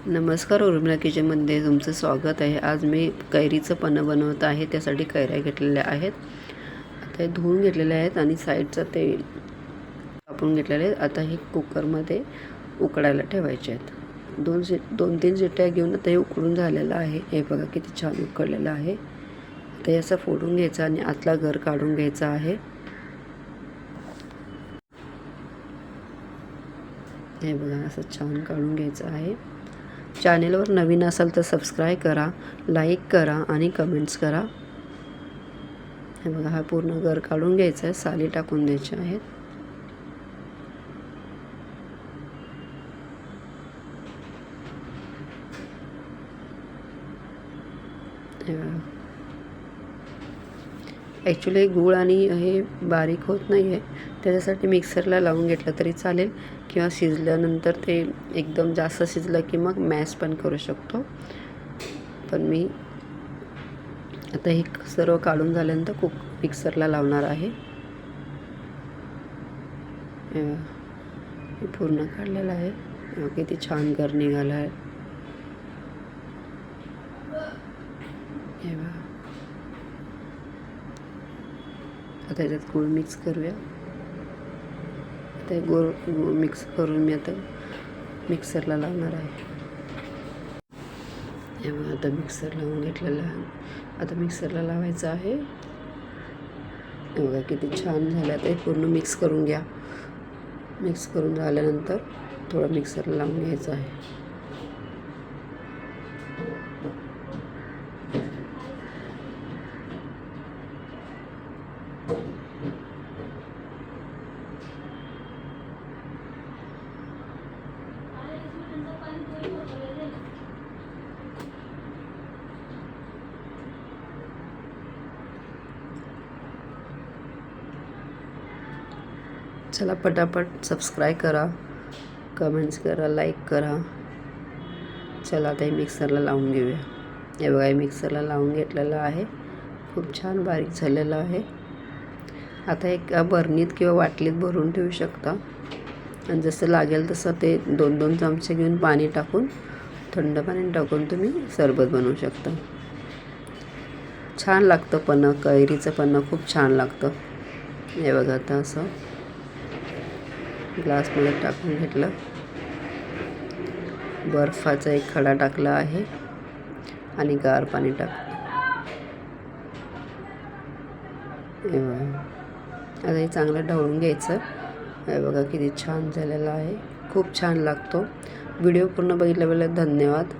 नमस्कार, उर्मिला किचनमध्ये तुमचं स्वागत आहे। आज मी कैरीचं पन्हं बनवत आहे। त्यासाठी कैऱ्या घेतलेल्या आहेत। आता हे धुवून घेतलेले आहेत आणि साईडचं ते कापून घेतलेले आहेत। आता हे कुकरमध्ये उकडायला ठेवायचे आहेत। दोन तीन शिट्ट्या घेऊन आता हे उकडून झालेलं आहे। हे बघा किती छान उकडलेलं आहे। आता हे असं फोडून घ्यायचं आणि आतला गर काढून घ्यायचा आहे। हे बघा असं छान काढून घ्यायचं आहे। चॅनेलवर नवीन असाल तर सबस्क्राईब करा, लाईक करा आणि कमेंट्स करा। हे बघा हा पूर्ण गर काढून घ्यायचा आहे, साली टाकून द्यायचे आहेत। ॲक्च्युली गूळ आणि हे बारीक होत नाही आहे, त्याच्यासाठी मिक्सरला लावून घेतलं तरी चालेल किंवा शिजल्यानंतर ते एकदम जास्त शिजलं की मग मॅश पण करू शकतो। पण मी आता हे सर्व काढून झाल्यानंतर मिक्सरला लावणार आहे। हे पूर्ण काढलेलं आहे। किती छान गर निघाला आहे। आता याच्यात गूळ मिक्स करूया। आता गूळ मिक्स करून मी आता मिक्सरला लावणार आहे। आता मिक्सर लावून घेतलेलं आहे। आता मिक्सरला लावायचं आहे। बघा किती छान झालं। आता हे पूर्ण मिक्स करून घ्या। मिक्स करून झाल्यानंतर थोडं मिक्सरला लावून घ्यायचं आहे। चला पटापट सबस्क्राईब करा, कमेंट्स करा, लाईक करा। चला आता हे मिक्सरला लावून घेऊया। हे बघा हे मिक्सरला लावून घेतलेलं आहे। खूप छान बारीक झालेलं आहे। आता एक बरणीत किंवा वाटलीत भरून ठेवू शकता आणि जसं लागेल तसं ते 2-2 चमचे घेऊन पाणी टाकून थंड पाणी टाकून तुम्ही सरबत बनवू शकता। छान लागतं पन्हं, कैरीचं पन्हं खूप छान लागतं। हे बघा आता असं ग्लासमध्ये टाकून घेतलं। बर्फाचा एक खडा टाकला आहे आणि गार पाणी टाकलं। आता हे चांगलं ढवळून घ्यायचं। हे बघा किती छान झालेलं आहे। खूप छान लागतो। व्हिडिओ पूर्ण बघितल्याबद्दल धन्यवाद।